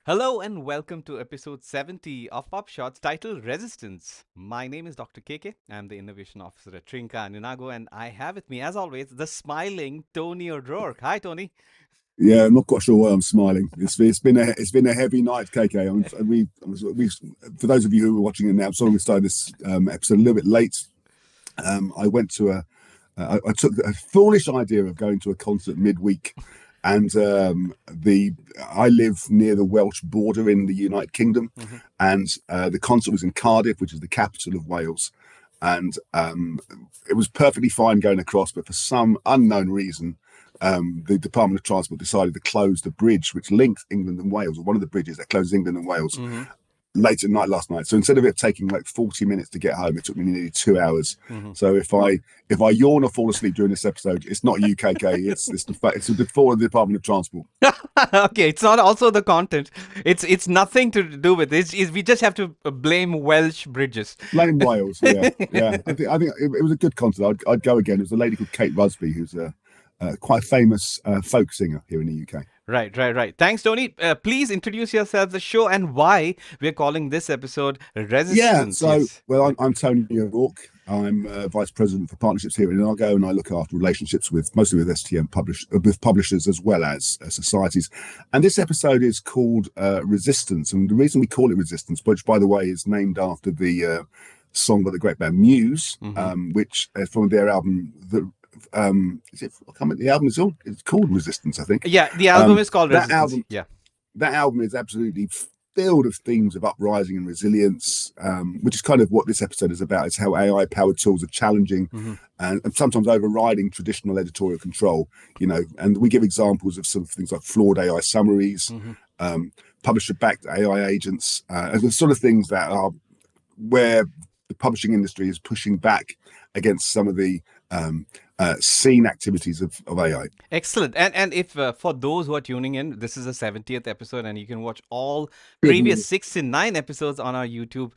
Hello and welcome to episode 70 of PubShorts titled Resistance. My name is Dr. KK. I'm the Innovation Officer at Trinca and Inago, and I have with me, as always, the smiling Tony O'Rourke. Hi, Tony. Yeah, I'm not quite sure why I'm smiling. It's been a heavy night, KK. We for those of you who are watching it now, sorry we started this episode a little bit late. I went to I took a foolish idea of going to a concert midweek, and the I live near the Welsh border in the United Kingdom, Mhm. and the concert was in Cardiff, which is the capital of Wales, and it was perfectly fine going across, but for some unknown reason, the Department of Transport decided to close the bridge which links England and Wales, or one of the bridges that closes England and Wales, Mhm. late at night last night. So instead of it taking like 40 minutes to get home, it took me nearly 2 hours. Mhm. So if I yawn or fall asleep during this episode, it's not UKK. It's before the Department of Transport. Okay, it's not also the content. It's nothing to do with this. We just have to blame Welsh bridges. Blame Wales. Yeah, yeah. I think it was a good concert. I'd go again. It was a lady called Kate Rusby, who's a quite famous folk singer here in the UK. Right. Thanks, Tony. Please introduce yourself, the show, and why we're calling this episode Yeah, Resistance. so Yes. well, I'm Tony O'Rourke. I'm Vice President for Partnerships here at Inago, and I look after relationships with mostly with with publishers as well as societies. And this episode is called Resistance, and the reason we call it Resistance, which by the way is named after the song by the great band Muse, Mhm. which from their album is it? I can't remember the album is called. It's called Resistance, I think. Yeah, the album is called That Resistance. album Yeah. that album is absolutely filled of themes of uprising and resilience, which is kind of what this episode is about. It's how AI-powered tools are challenging Mhm. and sometimes overriding traditional editorial control. And we give examples of some things like flawed AI summaries, Mhm. um, publisher-backed AI agents, and the sort of things that are where the publishing industry is pushing back against some of the seen activities of AI. Excellent. And if for those who are tuning in, this is the 70th episode, and you can watch all Good previous news. 69 episodes on our YouTube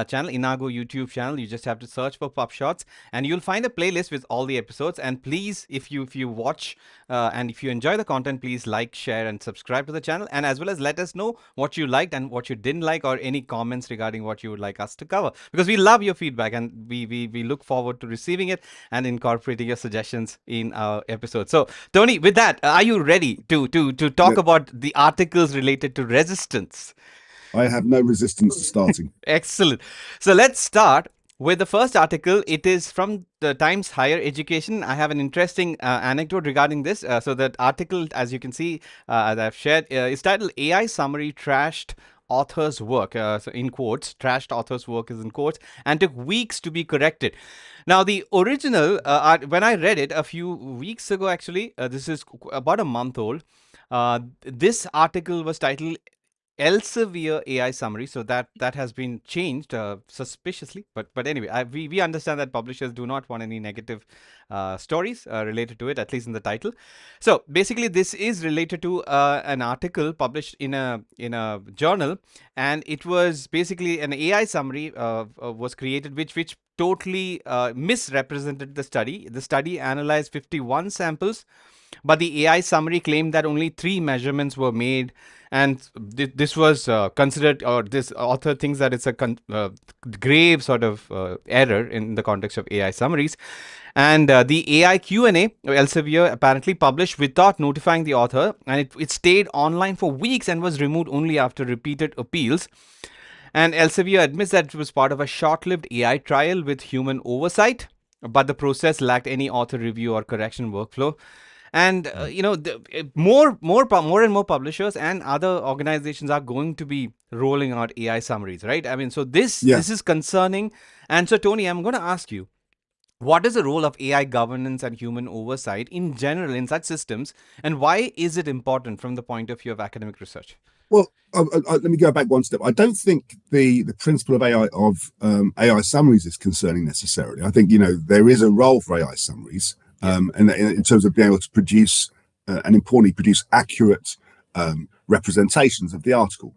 channel, Inago YouTube channel. You just have to search for Pop Shots, and you'll find a playlist with all the episodes. And please, if you watch and if you enjoy the content, please like, share, and subscribe to the channel, and as well as let us know what you liked and what you didn't like, or any comments regarding what you would like us to cover, because we love your feedback, and we look forward to receiving it and incorporating your suggestions in our episode. So, Tony, with that, are you ready to talk That about the articles related to resistance? I have no resistance to starting. Excellent. So let's start with the first article. It is from the Times Higher Education. I have an interesting anecdote regarding this. So that article, as you can see, as I've shared, is titled "AI Summary Trashed Author's Work." So in quotes, trashed author's work is in quotes, and took weeks to be corrected. Now, the original, when I read it a few weeks ago, actually, this is about a month old. This article was titled Elsevier AI summary, so that has been changed suspiciously. But anyway, we understand that publishers do not want any negative stories related to it, at least in the title. So basically, this is related to an article published in a journal, and it was basically an AI summary was created, which totally misrepresented the study. The study analyzed 51 samples, but the AI summary claimed that only 3 measurements were made, and this was considered, or this author thinks that it's a grave sort of error in the context of AI summaries. And the AI Q&A, Elsevier apparently published without notifying the author, and it stayed online for weeks and was removed only after repeated appeals. And Elsevier admits that it was part of a short-lived AI trial with human oversight, but the process lacked any author review or correction workflow. And more and more publishers and other organizations are going to be rolling out AI summaries, right? I mean, so this Yeah. this is concerning. And so, Tony, I'm going to ask you, what is the role of AI governance and human oversight in general in such systems, and why is it important from the point of view of academic research? Well, let me go back one step. I don't think the principle of AI summaries is concerning necessarily. I think there is a role for AI summaries, Yeah. and in terms of being able to produce and importantly produce accurate representations of the article.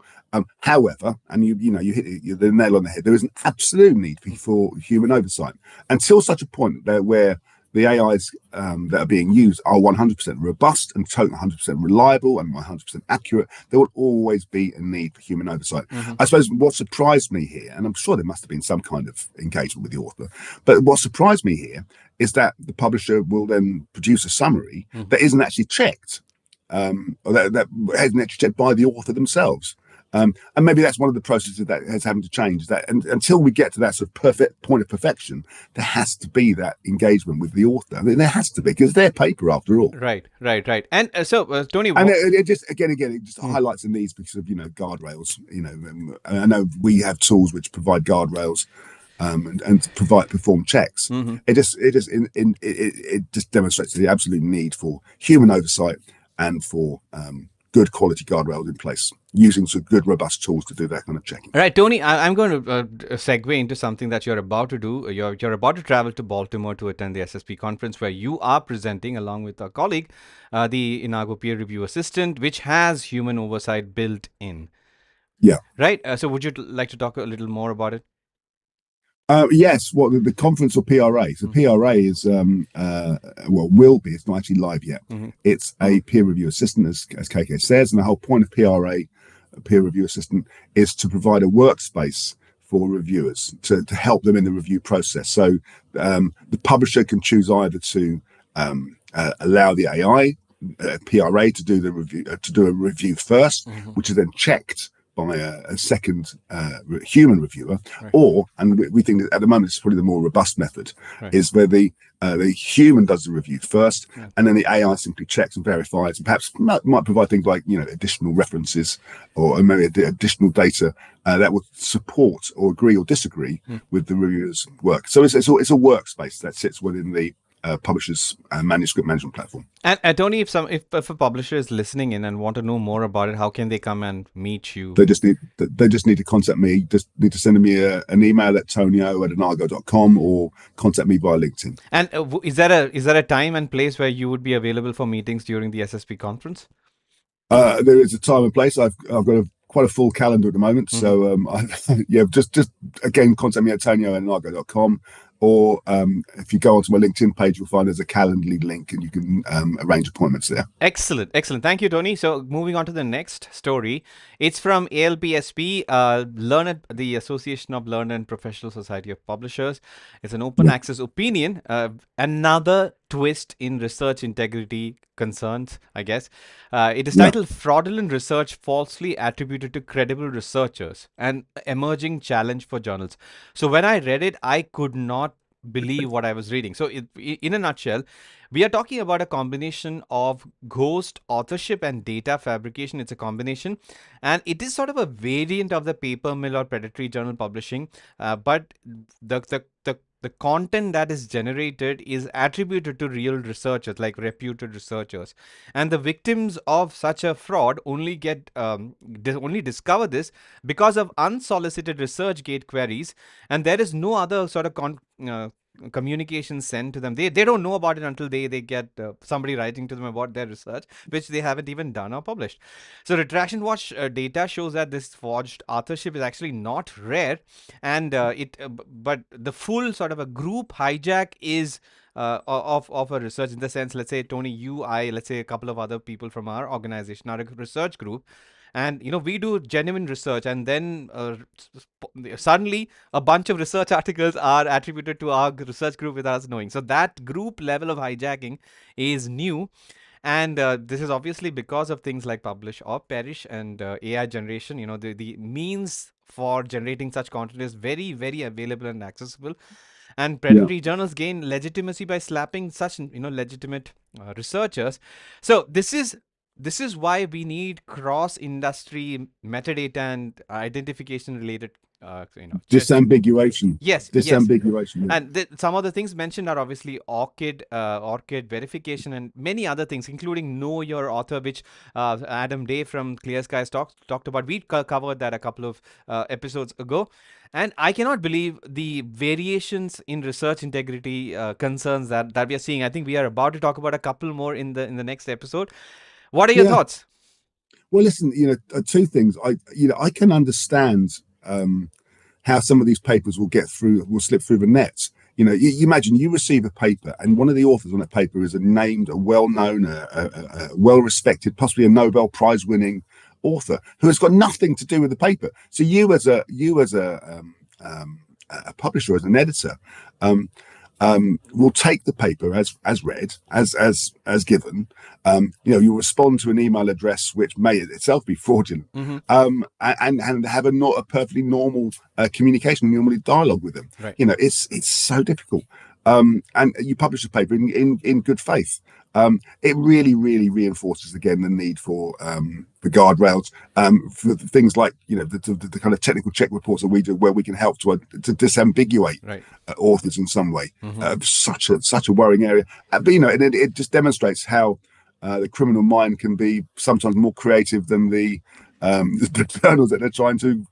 However, and you hit the nail on the head. There is an absolute need for human oversight until such a point where the AIs that are being used are 100% robust and totally 100% reliable and 100% accurate, there will always be a need for human oversight. Mm-hmm. I suppose what surprised me here, and I'm sure there must have been some kind of engagement with the author, but what surprised me here is that the publisher will then produce a summary that isn't actually checked, or that hasn't actually checked by the author themselves. And maybe that's one of the processes that has having to change. That until we get to that sort of perfect point of perfection, there has to be that engagement with the author. I mean, there has to be, because their paper after all. Right. And so, Tony, And it just again, it just Hmm. highlights the needs because of guardrails. I know we have tools which provide guardrails. And perform checks. Mm-hmm. It just demonstrates the absolute need for human oversight and for good quality guardrails in place, using some good robust tools to do that kind of checking. All right, Tony, I'm going to segue into something that you're about to do. You're about to travel to Baltimore to attend the SSP conference, where you are presenting along with a colleague, the Inago peer review assistant, which has human oversight built in. Yeah. Right. So would you like to talk a little more about it? Yes, what the conference or PRA? So PRA is will be. It's not actually live yet. Mm-hmm. It's a peer review assistant, as KK says, and the whole point of PRA, a peer review assistant, is to provide a workspace for reviewers to help them in the review process. So the publisher can choose either to allow the AI PRA to do the review, to do a review first, which is then checked by a second human reviewer, Right. or, and we think that at the moment it's probably the more robust method, Right. is where the human does the review first, Yeah. and then the AI simply checks and verifies, and perhaps might provide things like additional references or maybe additional data that would support or agree or disagree with the reviewer's work. So it's a workspace that sits within the publisher's manuscript management platform. And Tony, if a publisher is listening in and want to know more about it, how can they come and meet you? They just need to contact me. Just need to send me an email at tonio@inago.com or contact me via LinkedIn. And is there a time and place where you would be available for meetings during the SSP conference? There is a time and place. I've got quite a full calendar at the moment. So just again, contact me at tonio@inago.com. Or if you go onto my LinkedIn page, you'll find there's a Calendly link, and you can arrange appointments there. Excellent. Thank you, Tony. So moving on to the next story, it's from ALPSP, the Association of Learned and Professional Society of Publishers. It's an open access opinion. Another twist in research integrity concerns, I guess. It is titled "Fraudulent Research Falsely Attributed to Credible Researchers: An Emerging Challenge for Journals." So when I read it, I could not believe what I was reading. So in a nutshell, we are talking about a combination of ghost authorship and data fabrication. It's a combination, and it is sort of a variant of the paper mill or predatory journal publishing, but the content that is generated is attributed to real researchers, like reputed researchers, and the victims of such a fraud only get only discover this because of unsolicited ResearchGate queries, and there is no other sort of communication sent to them. They don't know about it until they get somebody writing to them about their research, which they haven't even done or published. So Retraction Watch data shows that this forged authorship is actually not rare, and but the full sort of a group hijack is of a research, in the sense, let's say Tony, you, I, let's say a couple of other people from our organization, our research group, and we do genuine research, and then suddenly a bunch of research articles are attributed to our research group without us knowing. So that group level of hijacking is new, and this is obviously because of things like publish or perish and AI generation. The means for generating such content is very, very available and accessible, and predatory journals gain legitimacy by slapping such legitimate researchers. So this is why we need cross-industry metadata and identification related Disambiguation. Yes. Disambiguation. Yeah. And some of the things mentioned are obviously ORCID verification and many other things, including know your author, which Adam Day from Clear Skies talked about. We covered that a couple of episodes ago. And I cannot believe the variations in research integrity concerns that we are seeing. I think we are about to talk about a couple more in the next episode. What are your thoughts? Well, listen, two things. I can understand how some of these papers will slip through the net You imagine you receive a paper, and one of the authors on that paper is a well-known, well-respected, possibly a Nobel Prize-winning author who has got nothing to do with the paper. So a publisher, as an editor, um, will take the paper as read, as given. You'll respond to an email address which may itself be fraudulent, Mm-hmm. and have a perfectly normal communication, normally dialogue with them. Right. It's so difficult. And you publish a paper in good faith. It really, really reinforces again the need for the guardrails, for things like the kind of technical check reports that we do, where we can help to disambiguate Right. authors in some way. Mm-hmm. Such a worrying area, but it just demonstrates how the criminal mind can be sometimes more creative than the journals that they're trying to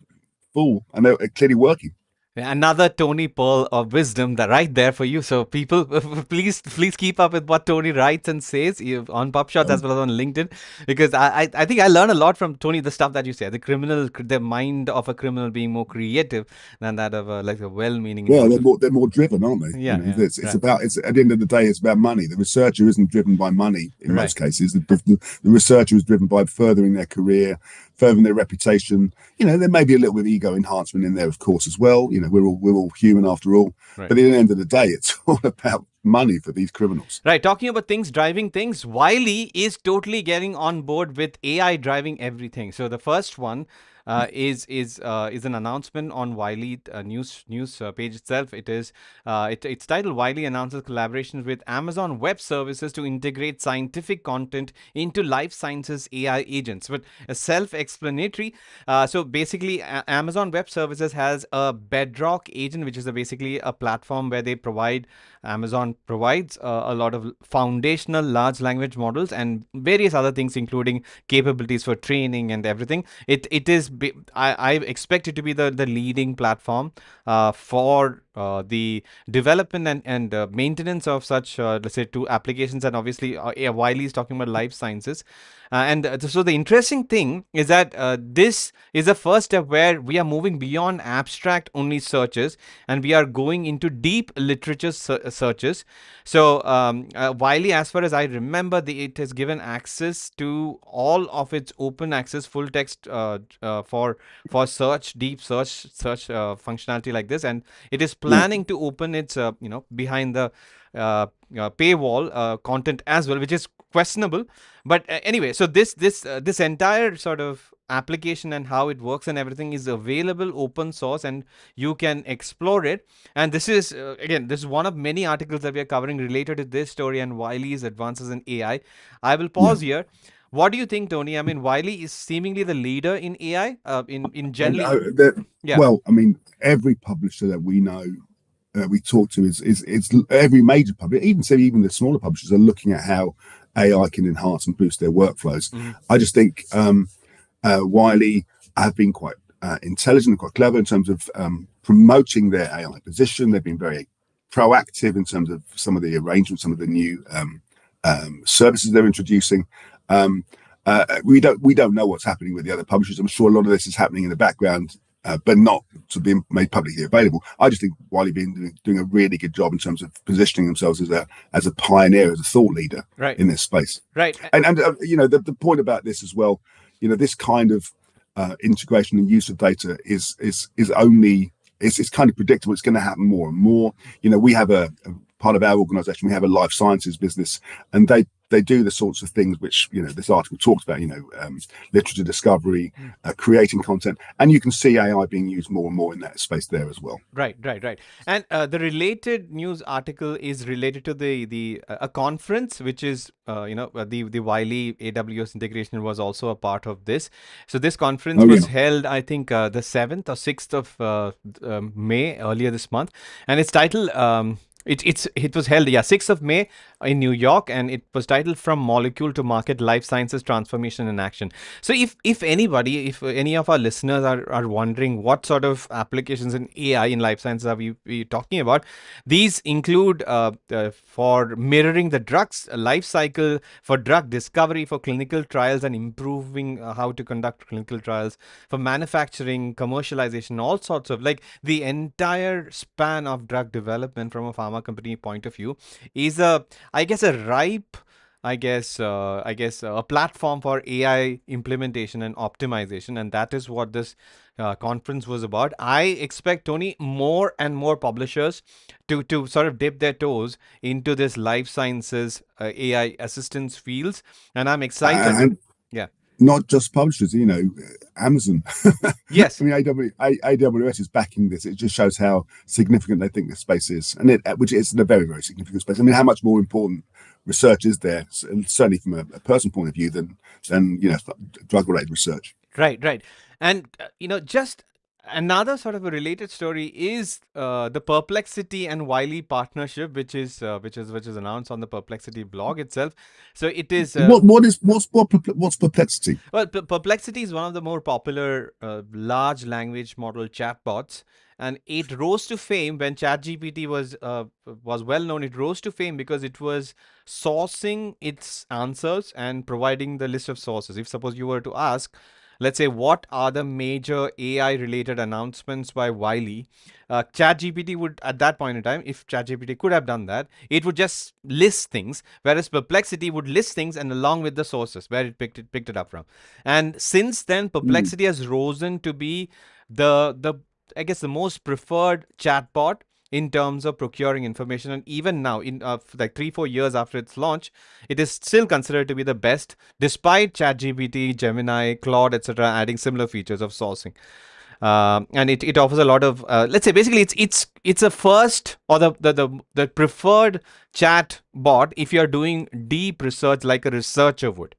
fool, and they're clearly working. Another Tony Pearl of wisdom that right there for you. So people, please keep up with what Tony writes and says on PubShorts as Um, well as on LinkedIn, because I think I learned a lot from Tony. The stuff that you said, the mind of a criminal being more creative than that of a well-meaning Well, individual. they're more driven, aren't they? Yeah, yeah, It's right, about, it's at the end of the day, it's about money. The researcher isn't driven by money in right. most cases. The researcher is driven by furthering their career, furthering their reputation. There may be a little bit of ego enhancement in there, of course, as well. We're all human after all. Right. But at the end of the day, it's all about money for these criminals. Right, talking about things driving things, Wiley is totally getting on board with AI driving everything. So the first one is an announcement on Wiley news page itself. It's titled Wiley announces collaborations with Amazon Web Services to integrate scientific content into life sciences AI agents. But self-explanatory. So basically, Amazon Web Services has a Bedrock agent, which is basically a platform where Amazon provides a lot of foundational large language models and various other things, including capabilities for training and everything. I expect it to be the leading platform for the development and maintenance of such, let's say, two applications. And obviously, Wiley is talking about life sciences. So the interesting thing is that this is the first step where we are moving beyond abstract only searches, and we are going into deep literature searches. So Wiley, as far as I remember, it has given access to all of its open access full text for search, deep search functionality like this, and it is Yeah, planning to open its behind the paywall content as well, which is questionable. But anyway, so this entire sort of application and how it works and everything is available open source, and you can explore it. And this is again, this is one of many articles that we are covering related to this story and Wiley's advances in AI. I will yeah. pause here. What do you think, Tony? I mean, Wiley is seemingly the leader in AI, in And, generally. Yeah. well, I mean, every publisher that we know, we talk to, is every major publisher, even the smaller publishers, are looking at how AI can enhance and boost their workflows. Mm-hmm. I just think Wiley have been quite intelligent and quite clever in terms of promoting their AI position. They've been very proactive in terms of some of the arrangements, some of the new services they're introducing. We don't know what's happening with the other publishers. I'm sure a lot of this is happening in the background, but not to be made publicly available. I just think Wiley been doing a really good job in terms of positioning themselves as a pioneer, as a thought leader Right. in this space. Right. And the point about this as well, this kind of integration and use of data is only it's kind of predictable. It's going to happen more and more. We have a part of our organization, we have a life sciences business, and they do the sorts of things which this article talks about, literature discovery, creating content, and you can see AI being used more and more in that space there as well. Right. And the related news article is related to the a conference, which is the Wiley AWS integration was also a part of this. So this conference Oh yeah. was held, I think, the 7th or 6th of May earlier this month, and it's titled It was held, yeah, 6th of May in New York, and it was titled "From Molecule to Market: Life Sciences Transformation in Action." So, if anybody, if any of our listeners are wondering what sort of applications in AI in life sciences are we talking about, these include for mirroring the drugs life cycle, for drug discovery, for clinical trials, and improving how to conduct clinical trials, for manufacturing, commercialization, all sorts of, like, the entire span of drug development from a pharma company point of view is a, I guess, a ripe, a platform for AI implementation and optimization, and that is what this conference was about. I expect, Tony, more and more publishers to sort of dip their toes into this life sciences AI assistance fields, and I'm excited. And Yeah. not just publishers, Amazon. I Yes. mean, AWS is backing this. It just shows how significant they think this space is, and which is a very, very significant space. I mean, how much more important research is there, certainly from a personal point of view, than drug-related research. Right, right. And, just another sort of a related story is the Perplexity and Wiley partnership, which is announced on the Perplexity blog itself. So it is What's perplexity? well, Perplexity is one of the more popular large language model chatbots, and it rose to fame when ChatGPT was well known. It rose to fame because it was sourcing its answers and providing the list of sources. If suppose you were to ask, let's say, what are the major AI related announcements by Wiley, ChatGPT would, at that point in time, if ChatGPT could have done that, it would just list things, whereas Perplexity would list things and along with the sources where it picked it up from. And since then, Mm. Perplexity has risen to be the I guess the most preferred chatbot in terms of procuring information. And even now, in like 3-4 years after its launch, it is still considered to be the best, despite ChatGPT, Gemini, Claude, etc., adding similar features of sourcing. And it offers a lot of, let's say, basically it's a first, or the preferred chat bot if you are doing deep research like a researcher would,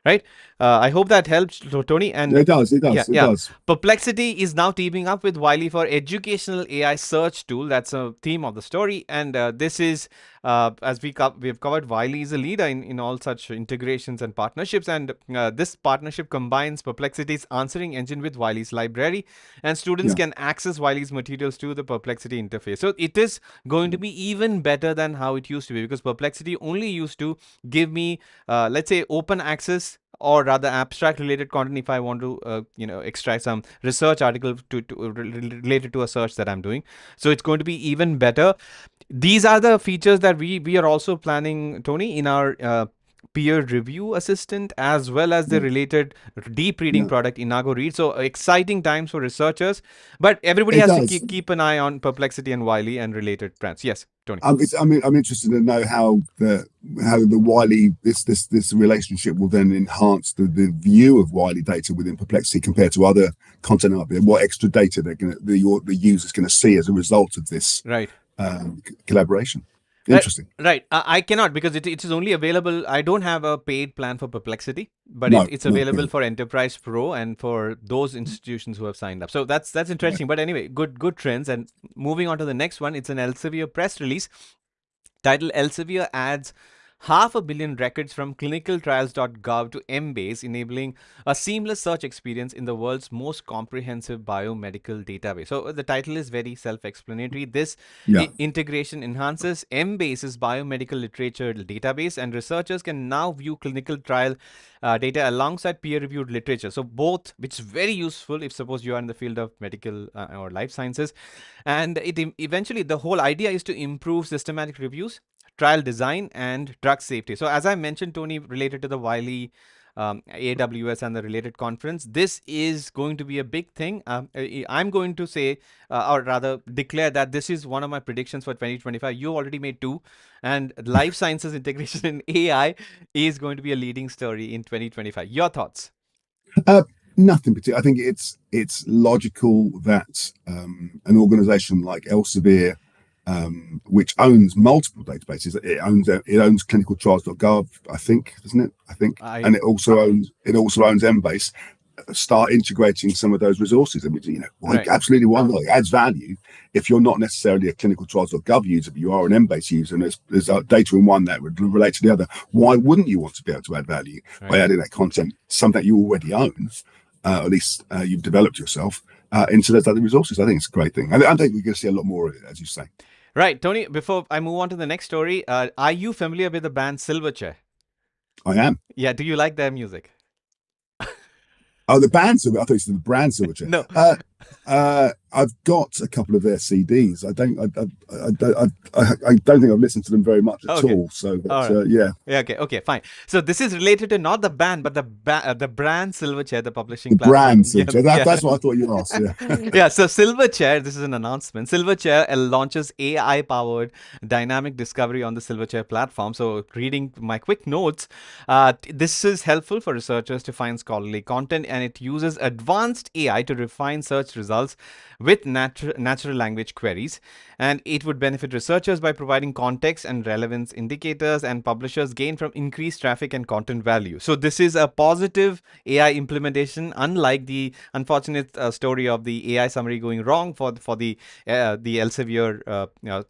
right? I hope that helps, Tony. And It does. It yeah, does. It yeah. does. Perplexity is now teaming up with Wiley for educational AI search tool. That's a theme of the story, and this is as we've covered. Wiley is a leader in all such integrations and partnerships, and this partnership combines Perplexity's answering engine with Wiley's library, and students Yeah. can access Wiley's materials to the Perplexity interface. So it is going to be even better than how it used to be, because Perplexity only used to give me, let's say, open access, or rather abstract related content, if I want to extract some research article related to a search that I'm doing. So it's going to be even better. These are the features that we are also planning, Tony, in our peer review assistant, as well as the Yeah. related deep reading Yeah. product Inago Read. So exciting times for researchers, but everybody It has to does. keep an eye on Perplexity and Wiley and related brands. Yes, Tony. I'm interested to know how the Wiley this relationship will then enhance the view of Wiley data within Perplexity compared to other content out there. What extra data the user's going to see as a result of this Right. collaboration. Right, Interesting. right. I cannot, because it is only available. I don't have a paid plan for Perplexity, but No, it's no, available yeah, for Enterprise Pro and for those institutions who have signed up. So that's yeah, interesting. But anyway, good trends. And moving on to the next one, it's an Elsevier press release. Title: Elsevier adds 500 million records from clinicaltrials.gov to Embase, enabling a seamless search experience in the world's most comprehensive biomedical database. So the title is very self-explanatory. This yeah. integration enhances Embase's biomedical literature database, and researchers can now view clinical trial data alongside peer-reviewed literature. So both, which is very useful if suppose you are in the field of medical or life sciences. And eventually, the whole idea is to improve systematic reviews, trial design, and drug safety. So as I mentioned, Tony, related to the Wiley, AWS, and the related conference, this is going to be a big thing. I'm going to say, or rather declare, that this is one of my predictions for 2025. You already made two, and life sciences integration in AI is going to be a leading story in 2025. Your thoughts? Uh, Nothing particular. I think it's logical that an organisation like Elsevier, which owns multiple databases, it owns clinicaltrials.gov, I think, doesn't it? I think, I and it also owns Embase. start integrating some of those resources. I mean, Right. absolutely why not? It adds value if you're not necessarily a clinicaltrials.gov user, but you are an Embase user, and there's data in one that would relate to the other. Why wouldn't you want to be able to add value by Right. adding that content, something that you already own, at least you've developed yourself, into those other resources? I think it's a great thing. I think we're going to see a lot more of it, as you say. Right, Tony. Before I move on to the next story, are you familiar with the band Silverchair? I am. Yeah. Do you like their music? Oh, the band Silver. I thought you said the brand Silverchair. No. I've got a couple of their CDs. I don't think I've listened to them very much at Okay. all. So, All but right. yeah, Yeah, okay, okay, fine. So this is related to not the band, but the brand Silverchair, the publishing the platform. brand Yeah, Silverchair. yeah. That's what I thought you asked. Yeah, Yeah, so Silverchair, this is an announcement. Silverchair launches AI powered dynamic discovery on the Silverchair platform. So, reading my quick notes, this is helpful for researchers to find scholarly content, and it uses advanced AI to refine search results with natural language queries. And it would benefit researchers by providing context and relevance indicators, and publishers gain from increased traffic and content value. So, this is a positive AI implementation, unlike the unfortunate story of the AI summary going wrong for the Elsevier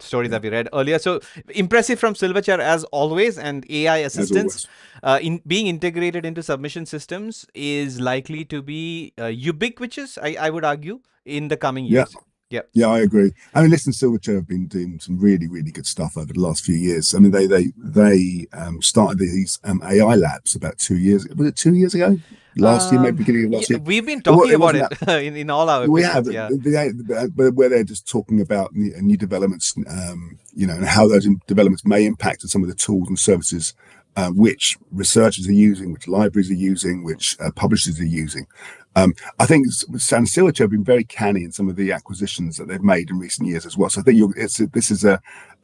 story yeah, that we read earlier. So impressive from Silverchair as always, and AI as assistance always. in being integrated into submission systems is likely to be ubiquitous. I would argue in the coming Yeah, years. Yeah. yeah, I agree. I mean, listen, Silverchair have been doing some really, really good stuff over the last few years. I mean, they started these AI labs about 2 years. Was it 2 years ago? Last year, maybe beginning of last Yeah, year. we've been Well, talking it about wasn't it that. in all our We have, episodes. Yeah. but where they're just talking about new developments, and how those developments may impact on some of the tools and services which researchers are using, which libraries are using, which publishers are using. I think San Silverchair have been very canny in some of the acquisitions that they've made in recent years as well. So I think this is a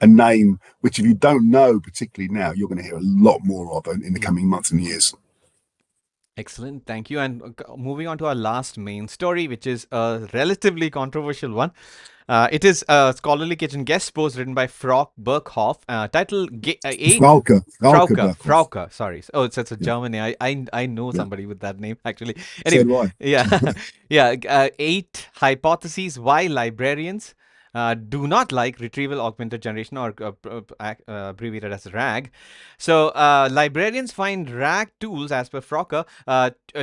name which, if you don't know particularly now, you're going to hear a lot more of in the Mm. coming months and years. Excellent, thank you. And moving on to our last main story, which is a relatively controversial one. It is a scholarly kitchen guest post written by Frock Berghoff, titled Eight Frauke Berghoff. Frauke. Sorry. Oh, it's a Yeah, German name. I know yeah. somebody with that name actually. So Anyway, do I. yeah, yeah. Eight hypotheses why librarians do not like retrieval augmented generation, or abbreviated as RAG. So, librarians find RAG tools, as per Frocker,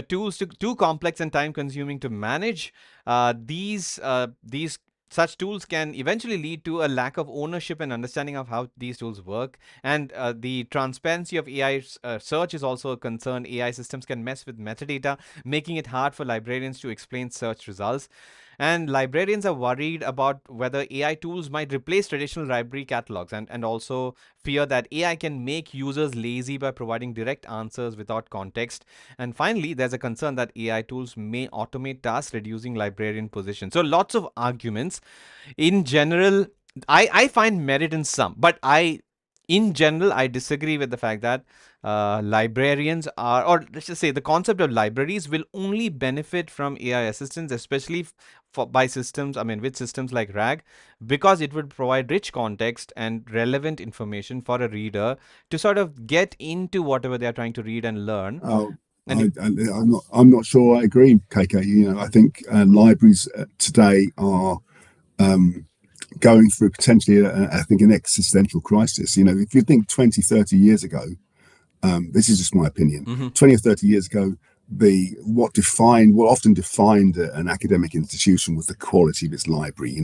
tools too complex and time consuming to manage. These such tools can eventually lead to a lack of ownership and understanding of how these tools work. And the transparency of AI search is also a concern. AI systems can mess with metadata, making it hard for librarians to explain search results. And librarians are worried about whether AI tools might replace traditional library catalogs, and also fear that AI can make users lazy by providing direct answers without context. And finally, there's a concern that AI tools may automate tasks, reducing librarian position. So lots of arguments. In general, I find merit in some, but in general, I disagree with the fact that librarians are, or let's just say, the concept of libraries will only benefit from AI assistance, especially by systems, I mean, with systems like RAG, because it would provide rich context and relevant information for a reader to sort of get into whatever they are trying to read and learn. Oh, And I'm not sure I agree, KK. I think libraries today are going through potentially, I think, an existential crisis. If you think 20, 30 years ago, this is just my opinion, Mhm. 20 or 30 years ago, what often defined an academic institution was the quality of its library.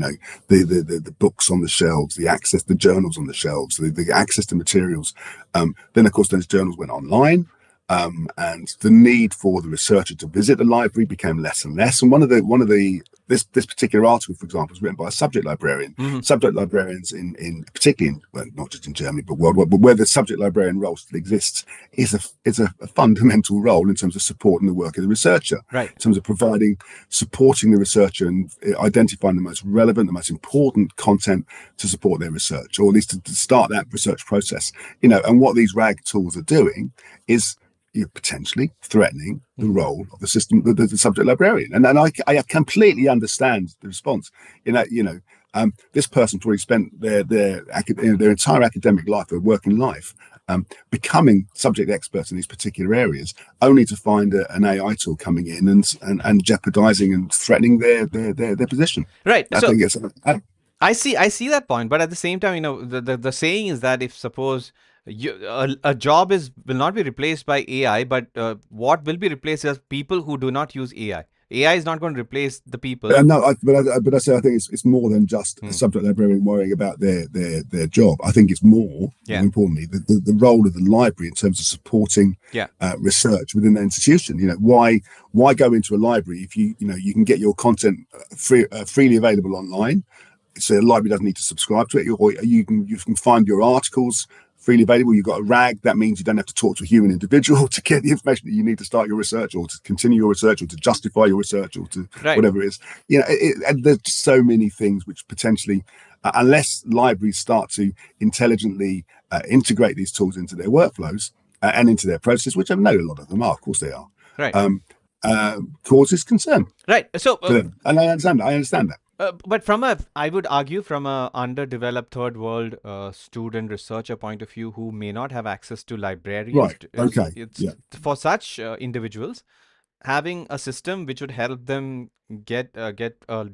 The books on the shelves, the journals on the shelves, the access to materials. Then, of course, those journals went online. And the need for the researcher to visit the library became less and less. And this particular article, for example, was written by a subject librarian. Mhm. Subject librarians in particularly well, not just in Germany but worldwide, but where the subject librarian role still exists, is a fundamental role in terms of supporting the work of the researcher, Right. in terms of supporting the researcher and identifying the most relevant, the most important content to support their research, or at least to start that research process. And what these RAG tools are doing is you're potentially threatening the Mhm. role of the subject librarian, and I completely understand the response. This person's already spent their entire academic life, their working life, becoming subject experts in these particular areas, only to find an AI tool coming in and jeopardizing and threatening their position. Right. I So think it's. I see that point, but at the same time, the saying is that if suppose a job will not be replaced by AI, but what will be replaced is people who do not use AI. AI is not going to replace the people. No, but I say I think it's more than just a Hmm. subject librarian worrying about their job. I think it's more Yeah. importantly the role of the library in terms of supporting Yeah. research within the institution. Why go into a library if you can get your content freely available online. So the library doesn't need to subscribe to it, or you can find your articles freely available. You've got a RAG. That means you don't have to talk to a human individual to get the information that you need to start your research, or to continue your research, or to justify your research, or to Right. whatever it is. And there's so many things which potentially, unless libraries start to intelligently integrate these tools into their workflows and into their process, which I know a lot of them are, of course they are, Right. causes concern Right. So for them. And I understand that. but I would argue from a underdeveloped third world student researcher point of view who may not have access to librarians, Right. Okay. it's Yeah. for such individuals, having a system which would help them get a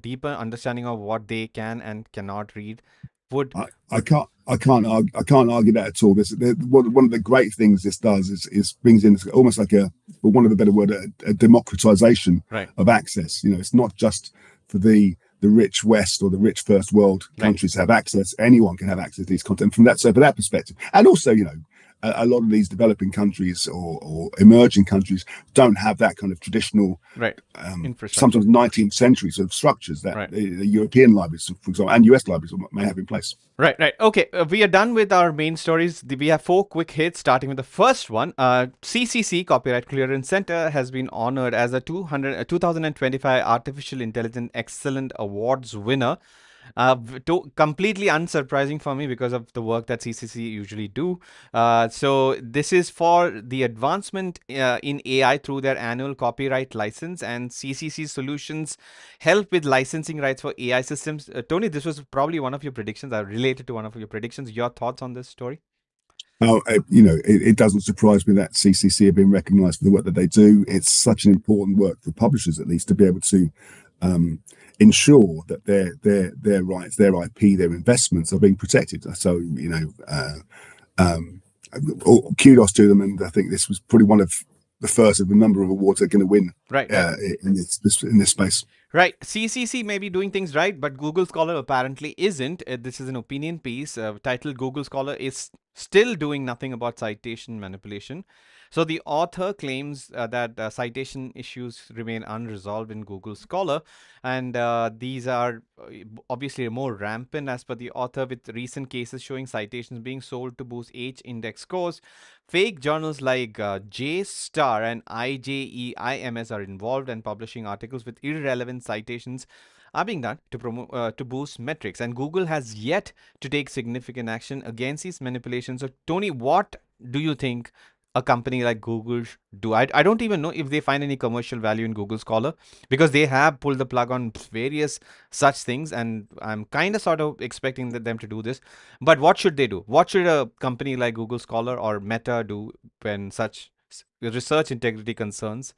deeper understanding of what they can and cannot read would. I can't argue that at all. One of the great things this does is brings in almost like for want of a better word, a democratization Right. of access. It's not just for the rich West or the rich first world Right. countries to have access. Anyone can have access to these content from that. So, for that perspective, and also, a lot of these developing countries or emerging countries don't have that kind of traditional, Right. Infrastructure. sometimes 19th century sort of structures that Right. the European libraries, for example, and US libraries may have in place. Right, right. Okay, we are done with our main stories. We have 4 quick hits, starting with the first one. CCC, Copyright Clearance Center, has been honored as a 2025 Artificial Intelligence Excellent Awards winner. Completely unsurprising for me because of the work that CCC usually do. So this is for the advancement in AI through their annual copyright license, and CCC solutions help with licensing rights for AI systems. Tony, this was probably one of your predictions. I related to one of your predictions. Your thoughts on this story? It doesn't surprise me that CCC have been recognised for the work that they do. It's such an important work for publishers, at least, to be able to ensure that their rights, their IP, their investments are being protected. So kudos to them, and I think this was probably one of the first of a number of awards they're going to win. Right. In this space. Right. CCC may be doing things right, but Google Scholar apparently isn't. This is an opinion piece titled Google Scholar is still doing nothing about citation manipulation. So the author claims that citation issues remain unresolved in Google Scholar, and these are obviously more rampant as per the author, with recent cases showing citations being sold to boost H-index scores. Fake journals like JSTAR and IJEIMS are involved and publishing articles with irrelevant citations are being done to promote to boost metrics, and Google has yet to take significant action against these manipulations. So, Tony, what do you think a company like Google do? I don't even know if they find any commercial value in Google Scholar, because they have pulled the plug on various such things, and I'm kind of sort of expecting them to do this. But what should they do? What should a company like Google Scholar or Meta do when such research integrity concerns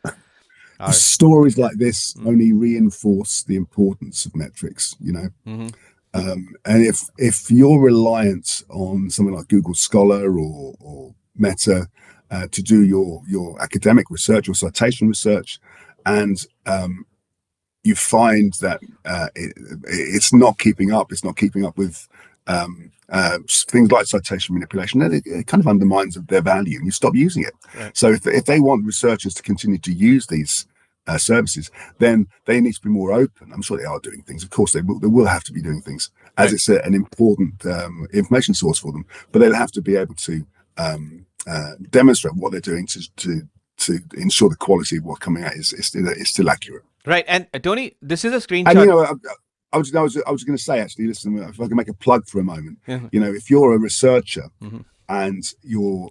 are? Stories like this only reinforce the importance of metrics. Mm-hmm. And if you're reliant on something like Google Scholar or Meta to do your academic research or citation research, and you find that it's not keeping up with things like citation manipulation, then it kind of undermines their value, and you stop using it. Right. So if they want researchers to continue to use these services, then they need to be more open. I'm sure they are doing things. Of course, they will have to be doing things, as it's an important information source for them. But they'll have to be able to demonstrate what they're doing to ensure the quality of what's coming out is still accurate. Right. And Tony, this is a screenshot. And I was going to say, actually, listen, if I can make a plug for a moment, if you're a researcher and you're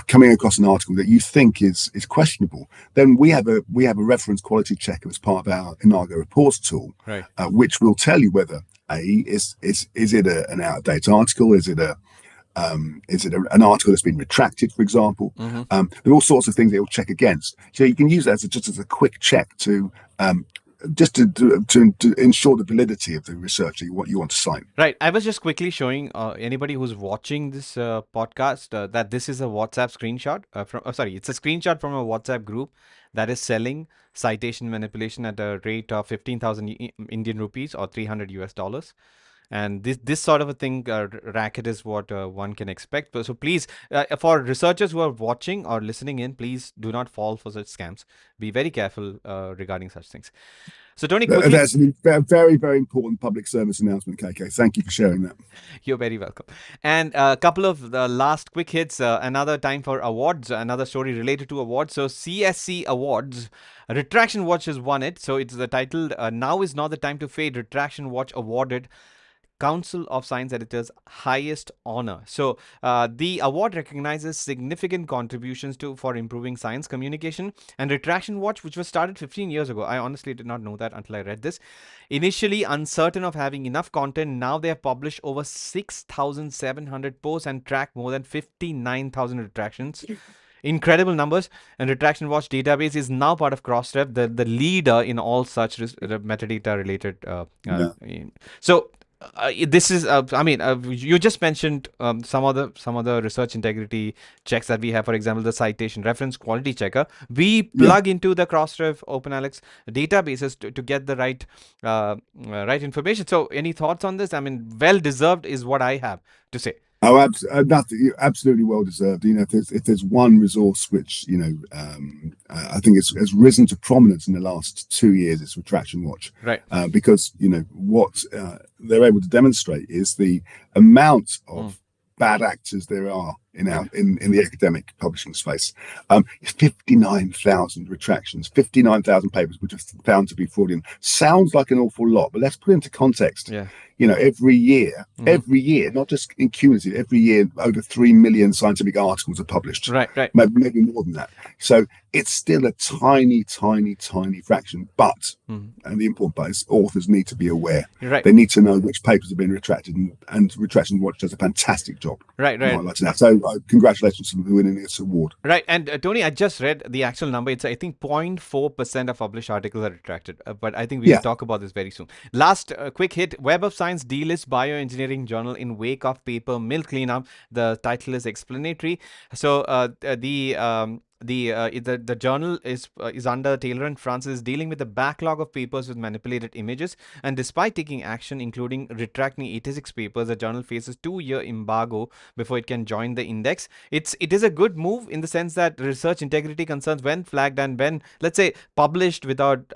coming across an article that you think is questionable, then we have a reference quality checker as part of our Inago reports tool, Right. Which will tell you whether Is it an out of date article? Is it an article that's been retracted, for example? Mm-hmm. There are all sorts of things it will check against. So you can use that just as a quick check to to ensure the validity of the research that you want to cite. Right. I was just quickly showing anybody who's watching this podcast that this is a WhatsApp screenshot from. Oh, sorry, it's a screenshot from a WhatsApp group that is selling citation manipulation at a rate of 15,000 Indian rupees or 300 US dollars. And this sort of a thing, racket is what one can expect. So please, for researchers who are watching or listening in, please do not fall for such scams. Be very careful regarding such things. So Tony, quickly, That's a very, very important public service announcement, KK. Thank you for sharing that. you're very welcome. And a couple of the last quick hits, another time for awards, another story related to awards. So CSC Awards, Retraction Watch has won it. So it's the title, Now is Not the Time to Fade, Retraction Watch awarded Council of Science Editors highest honor. So the award recognizes significant contributions for improving science communication. And Retraction Watch, which was started 15 years ago, I honestly did not know that until I read this. Initially uncertain of having enough content, now they have published over 6,700 posts and tracked more than 59,000 retractions. Incredible numbers. And Retraction Watch database is now part of Crossref, the leader in all such metadata related. Yeah. So this is, you just mentioned some other research integrity checks that we have. For example, the citation reference quality checker. We plug into the Crossref OpenAlex databases to get the right right information. So, any thoughts on this? I mean, well deserved is what I have to say. Oh, nothing. Absolutely well deserved. You know, if there's one resource which I think has risen to prominence in the last 2 years, it's Retraction Watch. Right. Because what they're able to demonstrate is the amount of bad actors there are in the academic publishing space. 59,000 retractions, 59,000 papers which are found to be fraudulent. Sounds like an awful lot, but let's put into context. Yeah. You know, every year, not just in cumulative, every year over 3 million scientific articles are published. Right. Maybe more than that. So it's still a tiny, tiny, tiny fraction. But, and the important part is authors need to be aware. Right. They need to know which papers have been retracted, and Retraction Watch does a fantastic job. Right. I'd like to know. So congratulations on winning this award. Right. And Tony, I just read the actual number. It's, I think, 0.4% of published articles are retracted. But I think we will talk about this very soon. Last quick hit, Web of Science delists bioengineering journal in wake of paper mill cleanup. The title is explanatory. So the journal is under Taylor and Francis, is dealing with a backlog of papers with manipulated images, and despite taking action, including retracting 86 papers, the journal faces 2-year embargo before it can join the index. It is a good move in the sense that research integrity concerns, when flagged and when, let's say, published without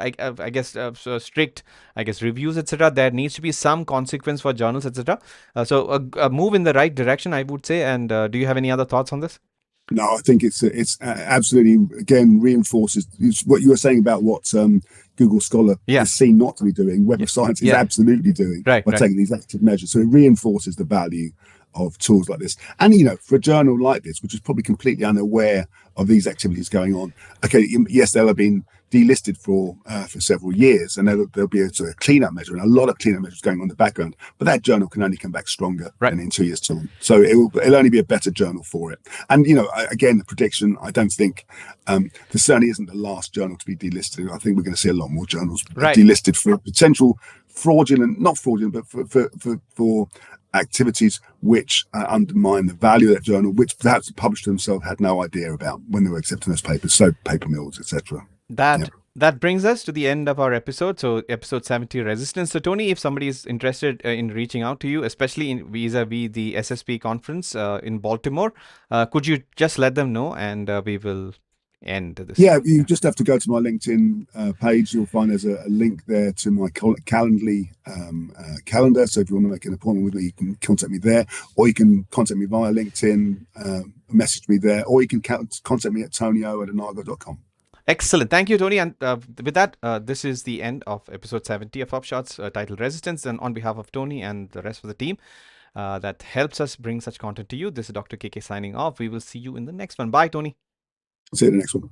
strict reviews, etc., there needs to be some consequence for journals, etc. So a move in the right direction, I would say. And do you have any other thoughts on this? No, I think it's absolutely, again, reinforces what you were saying about what Google Scholar is seen not to be doing. Web of Science is absolutely doing by taking these active measures. So it reinforces the value of tools like this. And, you know, for a journal like this, which is probably completely unaware of these activities going on, okay, yes, they'll have been delisted for several years, and there'll be a sort of cleanup measure and a lot of cleanup measures going on in the background. But that journal can only come back stronger in 2 years' time. So it'll only be a better journal for it. And, you know, again, the prediction, I don't think this certainly isn't the last journal to be delisted. I think we're going to see a lot more journals delisted for potential not fraudulent, but for activities which undermine the value of that journal, which perhaps the publisher themselves had no idea about when they were accepting those papers. So paper mills, etc. That brings us to the end of our episode. So episode 70, Resistance. So Tony, if somebody is interested in reaching out to you, especially vis-a-vis the SSP conference in Baltimore, could you just let them know, and we will end this? Yeah, you just have to go to my LinkedIn page. You'll find there's a link there to my Calendly calendar. So if you want to make an appointment with me, you can contact me there, or you can contact me via LinkedIn, message me there, or you can contact me at tonyo@anago.com. Excellent. Thank you, Tony. And with that, this is the end of episode 70 of PubShorts, titled Resistance. And on behalf of Tony and the rest of the team that helps us bring such content to you, this is Dr. KK signing off. We will see you in the next one. Bye, Tony. See you in the next one.